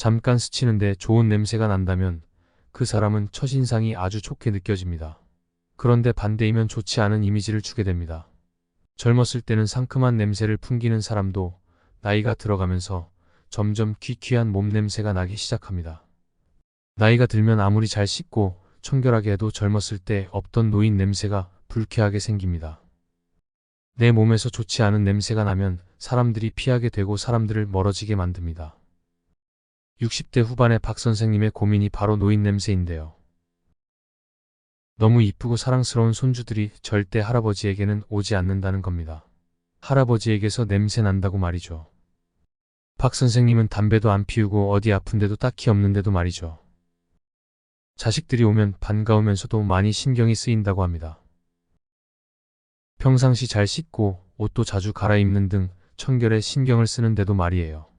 잠깐 스치는데 좋은 냄새가 난다면 그 사람은 첫인상이 아주 좋게 느껴집니다. 그런데 반대이면 좋지 않은 이미지를 주게 됩니다. 젊었을 때는 상큼한 냄새를 풍기는 사람도 나이가 들어가면서 점점 귀퀴한 몸 냄새가 나기 시작합니다. 나이가 들면 아무리 잘 씻고 청결하게 해도 젊었을 때 없던 노인 냄새가 불쾌하게 생깁니다. 내 몸에서 좋지 않은 냄새가 나면 사람들이 피하게 되고 사람들을 멀어지게 만듭니다. 60대 후반의 박 선생님의 고민이 바로 노인 냄새인데요. 너무 이쁘고 사랑스러운 손주들이 절대 할아버지에게는 오지 않는다는 겁니다. 할아버지에게서 냄새 난다고 말이죠. 박 선생님은 담배도 안 피우고 어디 아픈 데도 딱히 없는데도 말이죠. 자식들이 오면 반가우면서도 많이 신경이 쓰인다고 합니다. 평상시 잘 씻고 옷도 자주 갈아입는 등 청결에 신경을 쓰는데도 말이에요.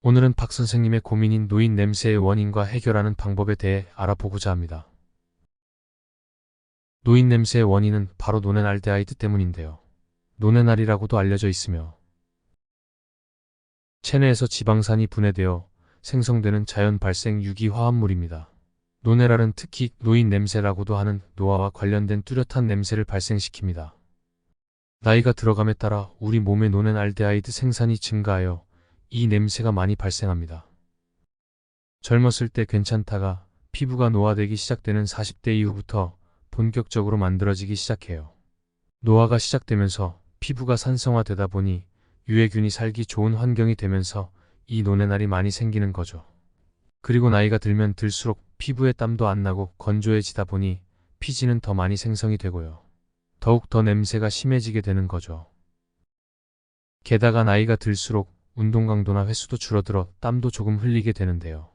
오늘은 박 선생님의 고민인 노인 냄새의 원인과 해결하는 방법에 대해 알아보고자 합니다. 노인 냄새의 원인은 바로 노넨알데하이드 때문인데요. 노넨알이라고도 알려져 있으며 체내에서 지방산이 분해되어 생성되는 자연 발생 유기화합물입니다. 노넨알은 특히 노인 냄새라고도 하는 노화와 관련된 뚜렷한 냄새를 발생시킵니다. 나이가 들어감에 따라 우리 몸의 노넨알데하이드 생산이 증가하여 이 냄새가 많이 발생합니다. 젊었을 때 괜찮다가 피부가 노화되기 시작되는 40대 이후부터 본격적으로 만들어지기 시작해요. 노화가 시작되면서 피부가 산성화되다 보니 유해균이 살기 좋은 환경이 되면서 이 노넨알이 많이 생기는 거죠. 그리고 나이가 들면 들수록 피부에 땀도 안 나고 건조해지다 보니 피지는 더 많이 생성이 되고요. 더욱 더 냄새가 심해지게 되는 거죠. 게다가 나이가 들수록 운동 강도나 횟수도 줄어들어 땀도 조금 흘리게 되는데요.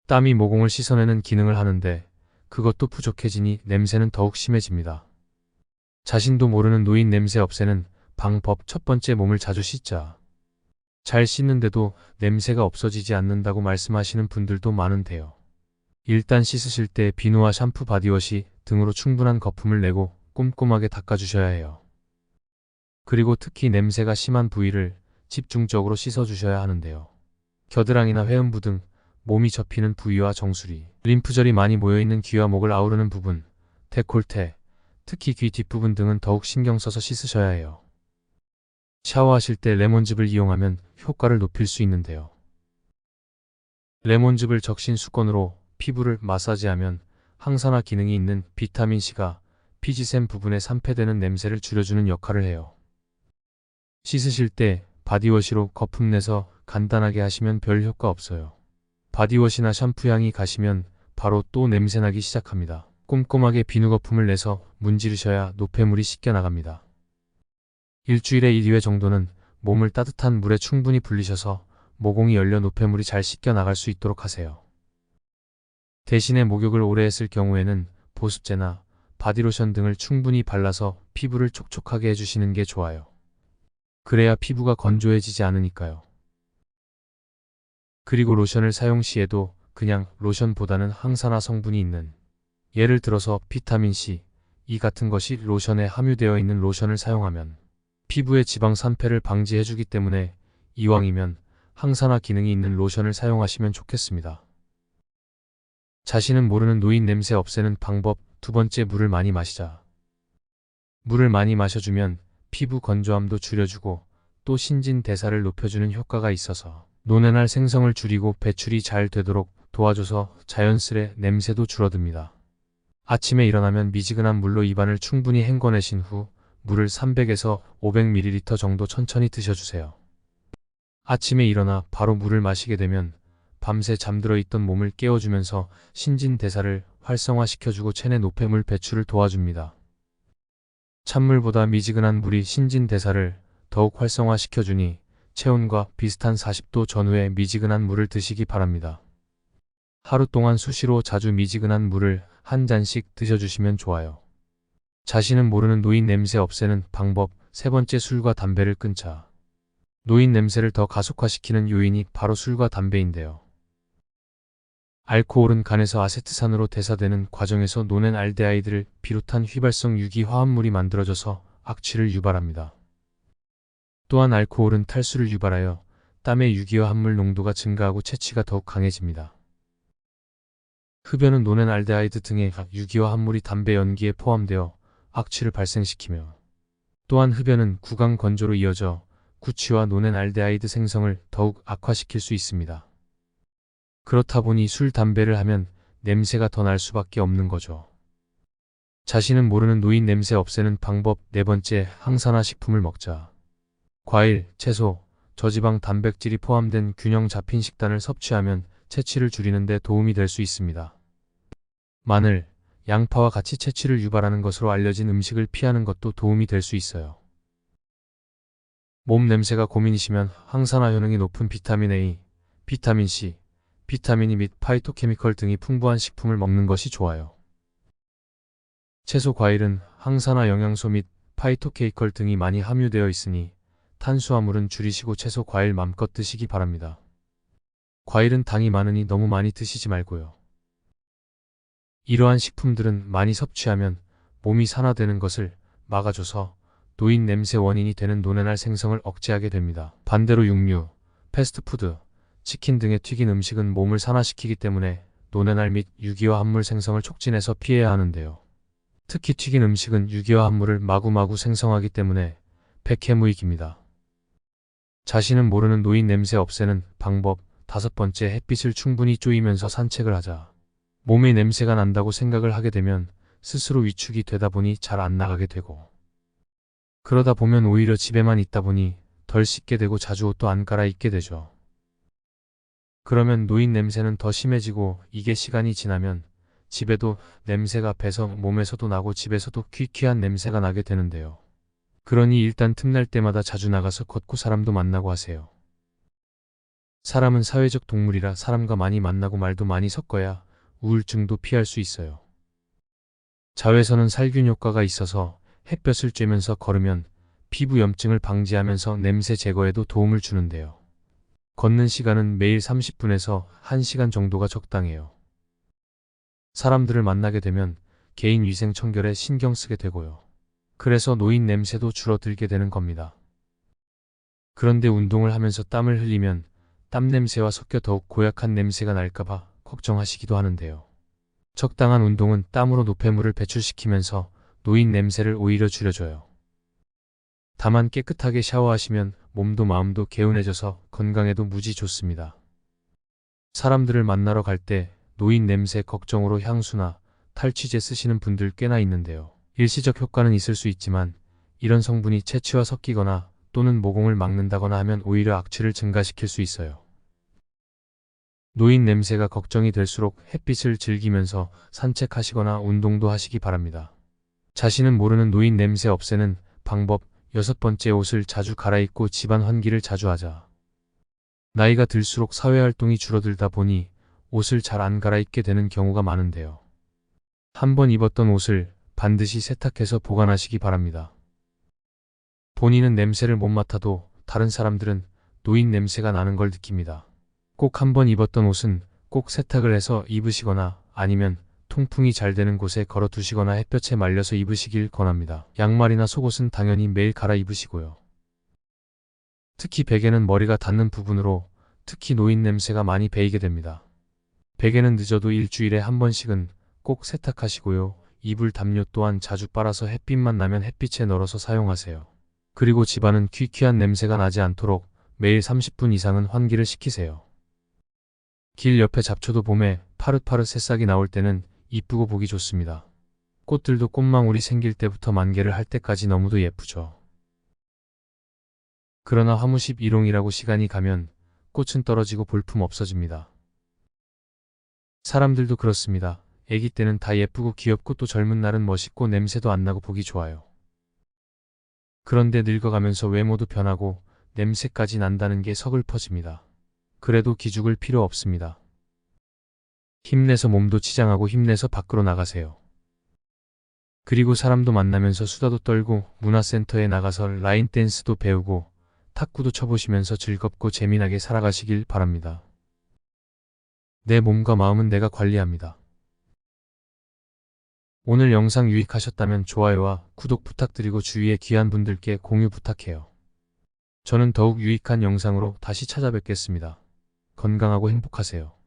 땀이 모공을 씻어내는 기능을 하는데 그것도 부족해지니 냄새는 더욱 심해집니다. 자신도 모르는 노인 냄새 없애는 방법 첫 번째, 몸을 자주 씻자. 잘 씻는데도 냄새가 없어지지 않는다고 말씀하시는 분들도 많은데요. 일단 씻으실 때 비누와 샴푸, 바디워시 등으로 충분한 거품을 내고 꼼꼼하게 닦아주셔야 해요. 그리고 특히 냄새가 심한 부위를 집중적으로 씻어주셔야 하는데요. 겨드랑이나 회음부 등 몸이 접히는 부위와 정수리, 림프절이 많이 모여있는 귀와 목을 아우르는 부분, 데콜테, 특히 귀 뒷부분 등은 더욱 신경 써서 씻으셔야 해요. 샤워하실 때 레몬즙을 이용하면 효과를 높일 수 있는데요. 레몬즙을 적신 수건으로 피부를 마사지하면 항산화 기능이 있는 비타민C가 피지샘 부분에 산패되는 냄새를 줄여주는 역할을 해요. 씻으실 때 바디워시로 거품 내서 간단하게 하시면 별 효과 없어요. 바디워시나 샴푸 향이 가시면 바로 또 냄새나기 시작합니다. 꼼꼼하게 비누 거품을 내서 문지르셔야 노폐물이 씻겨나갑니다. 일주일에 1~2회 정도는 몸을 따뜻한 물에 충분히 불리셔서 모공이 열려 노폐물이 잘 씻겨나갈 수 있도록 하세요. 대신에 목욕을 오래 했을 경우에는 보습제나 바디로션 등을 충분히 발라서 피부를 촉촉하게 해주시는 게 좋아요. 그래야 피부가 건조해지지 않으니까요. 그리고 로션을 사용 시에도 그냥 로션보다는 항산화 성분이 있는, 예를 들어서 비타민C, E 같은 것이 로션에 함유되어 있는 로션을 사용하면 피부의 지방 산패를 방지해주기 때문에 이왕이면 항산화 기능이 있는 로션을 사용하시면 좋겠습니다. 자신은 모르는 노인 냄새 없애는 방법 두 번째, 물을 많이 마시자. 물을 많이 마셔주면 피부 건조함도 줄여주고 또 신진대사를 높여주는 효과가 있어서 노넨알 생성을 줄이고 배출이 잘 되도록 도와줘서 자연스레 냄새도 줄어듭니다. 아침에 일어나면 미지근한 물로 입안을 충분히 헹궈내신 후 물을 300에서 500ml 정도 천천히 드셔주세요. 아침에 일어나 바로 물을 마시게 되면 밤새 잠들어 있던 몸을 깨워주면서 신진대사를 활성화시켜주고 체내 노폐물 배출을 도와줍니다. 찬물보다 미지근한 물이 신진대사를 더욱 활성화시켜주니 체온과 비슷한 40도 전후에 미지근한 물을 드시기 바랍니다. 하루 동안 수시로 자주 미지근한 물을 한 잔씩 드셔주시면 좋아요. 자신은 모르는 노인 냄새 없애는 방법 세 번째, 술과 담배를 끊자. 노인 냄새를 더 가속화시키는 요인이 바로 술과 담배인데요. 알코올은 간에서 아세트산으로 대사되는 과정에서 노넨알데하이드를 비롯한 휘발성 유기화합물이 만들어져서 악취를 유발합니다. 또한 알코올은 탈수를 유발하여 땀의 유기화 합물 농도가 증가하고 채취가 더욱 강해집니다. 흡연은 노넨알데하이드 등의 유기화 합물이 담배 연기에 포함되어 악취를 발생시키며, 또한 흡연은 구강 건조로 이어져 구취와 노넨알데하이드 생성을 더욱 악화시킬 수 있습니다. 그렇다 보니 술, 담배를 하면 냄새가 더 날 수밖에 없는 거죠. 자신은 모르는 노인 냄새 없애는 방법. 네 번째, 항산화 식품을 먹자. 과일, 채소, 저지방 단백질이 포함된 균형 잡힌 식단을 섭취하면 채취를 줄이는 데 도움이 될 수 있습니다. 마늘, 양파와 같이 채취를 유발하는 것으로 알려진 음식을 피하는 것도 도움이 될 수 있어요. 몸 냄새가 고민이시면 항산화 효능이 높은 비타민 A, 비타민 C, 비타민 E 및 파이토케미컬 등이 풍부한 식품을 먹는 것이 좋아요. 채소, 과일은 항산화 영양소 및 파이토케미컬 등이 많이 함유되어 있으니 탄수화물은 줄이시고 채소, 과일 맘껏 드시기 바랍니다. 과일은 당이 많으니 너무 많이 드시지 말고요. 이러한 식품들은 많이 섭취하면 몸이 산화되는 것을 막아줘서 노인 냄새 원인이 되는 노넨알 생성을 억제하게 됩니다. 반대로 육류, 패스트푸드, 치킨 등의 튀긴 음식은 몸을 산화시키기 때문에 노넨알 및 유기화 합물 생성을 촉진해서 피해야 하는데요. 특히 튀긴 음식은 유기화 합물을 마구마구 생성하기 때문에 백해무익입니다. 자신은 모르는 노인 냄새 없애는 방법. 다섯 번째, 햇빛을 충분히 쬐이면서 산책을 하자. 몸에 냄새가 난다고 생각을 하게 되면 스스로 위축이 되다 보니 잘 안 나가게 되고, 그러다 보면 오히려 집에만 있다 보니 덜 씻게 되고 자주 옷도 안 갈아입게 되죠. 그러면 노인 냄새는 더 심해지고, 이게 시간이 지나면 집에도 냄새가 배서 몸에서도 나고 집에서도 퀴퀴한 냄새가 나게 되는데요. 그러니 일단 틈날 때마다 자주 나가서 걷고 사람도 만나고 하세요. 사람은 사회적 동물이라 사람과 많이 만나고 말도 많이 섞어야 우울증도 피할 수 있어요. 자외선은 살균 효과가 있어서 햇볕을 쬐면서 걸으면 피부 염증을 방지하면서 냄새 제거에도 도움을 주는데요. 걷는 시간은 매일 30분에서 1시간 정도가 적당해요. 사람들을 만나게 되면 개인 위생 청결에 신경 쓰게 되고요. 그래서 노인 냄새도 줄어들게 되는 겁니다. 그런데 운동을 하면서 땀을 흘리면 땀 냄새와 섞여 더욱 고약한 냄새가 날까봐 걱정하시기도 하는데요. 적당한 운동은 땀으로 노폐물을 배출시키면서 노인 냄새를 오히려 줄여줘요. 다만 깨끗하게 샤워하시면 몸도 마음도 개운해져서 건강에도 무지 좋습니다. 사람들을 만나러 갈 때 노인 냄새 걱정으로 향수나 탈취제 쓰시는 분들 꽤나 있는데요. 일시적 효과는 있을 수 있지만 이런 성분이 채취와 섞이거나 또는 모공을 막는다거나 하면 오히려 악취를 증가시킬 수 있어요. 노인 냄새가 걱정이 될수록 햇빛을 즐기면서 산책하시거나 운동도 하시기 바랍니다. 자신은 모르는 노인 냄새 없애는 방법. 여섯 번째, 옷을 자주 갈아입고 집안 환기를 자주 하자. 나이가 들수록 사회활동이 줄어들다 보니 옷을 잘 안 갈아입게 되는 경우가 많은데요. 한번 입었던 옷을 반드시 세탁해서 보관하시기 바랍니다. 본인은 냄새를 못 맡아도 다른 사람들은 노인 냄새가 나는 걸 느낍니다. 꼭 한번 입었던 옷은 꼭 세탁을 해서 입으시거나 아니면 통풍이 잘 되는 곳에 걸어 두시거나 햇볕에 말려서 입으시길 권합니다. 양말이나 속옷은 당연히 매일 갈아입으시고요. 특히 베개는 머리가 닿는 부분으로 특히 노인 냄새가 많이 배이게 됩니다. 베개는 늦어도 일주일에 한 번씩은 꼭 세탁하시고요. 이불 담요 또한 자주 빨아서 햇빛만 나면 햇빛에 널어서 사용하세요. 그리고 집안은 퀴퀴한 냄새가 나지 않도록 매일 30분 이상은 환기를 시키세요. 길 옆에 잡초도 봄에 파릇파릇 새싹이 나올 때는 이쁘고 보기 좋습니다. 꽃들도 꽃망울이 생길 때부터 만개를 할 때까지 너무도 예쁘죠. 그러나 화무십 일홍이라고 시간이 가면 꽃은 떨어지고 볼품 없어집니다. 사람들도 그렇습니다. 아기 때는 다 예쁘고 귀엽고 또 젊은 날은 멋있고 냄새도 안 나고 보기 좋아요. 그런데 늙어가면서 외모도 변하고 냄새까지 난다는 게 서글퍼집니다. 그래도 기죽을 필요 없습니다. 힘내서 몸도 치장하고 힘내서 밖으로 나가세요. 그리고 사람도 만나면서 수다도 떨고 문화센터에 나가서 라인 댄스도 배우고 탁구도 쳐보시면서 즐겁고 재미나게 살아가시길 바랍니다. 내 몸과 마음은 내가 관리합니다. 오늘 영상 유익하셨다면 좋아요와 구독 부탁드리고 주위의 귀한 분들께 공유 부탁해요. 저는 더욱 유익한 영상으로 다시 찾아뵙겠습니다. 건강하고 행복하세요.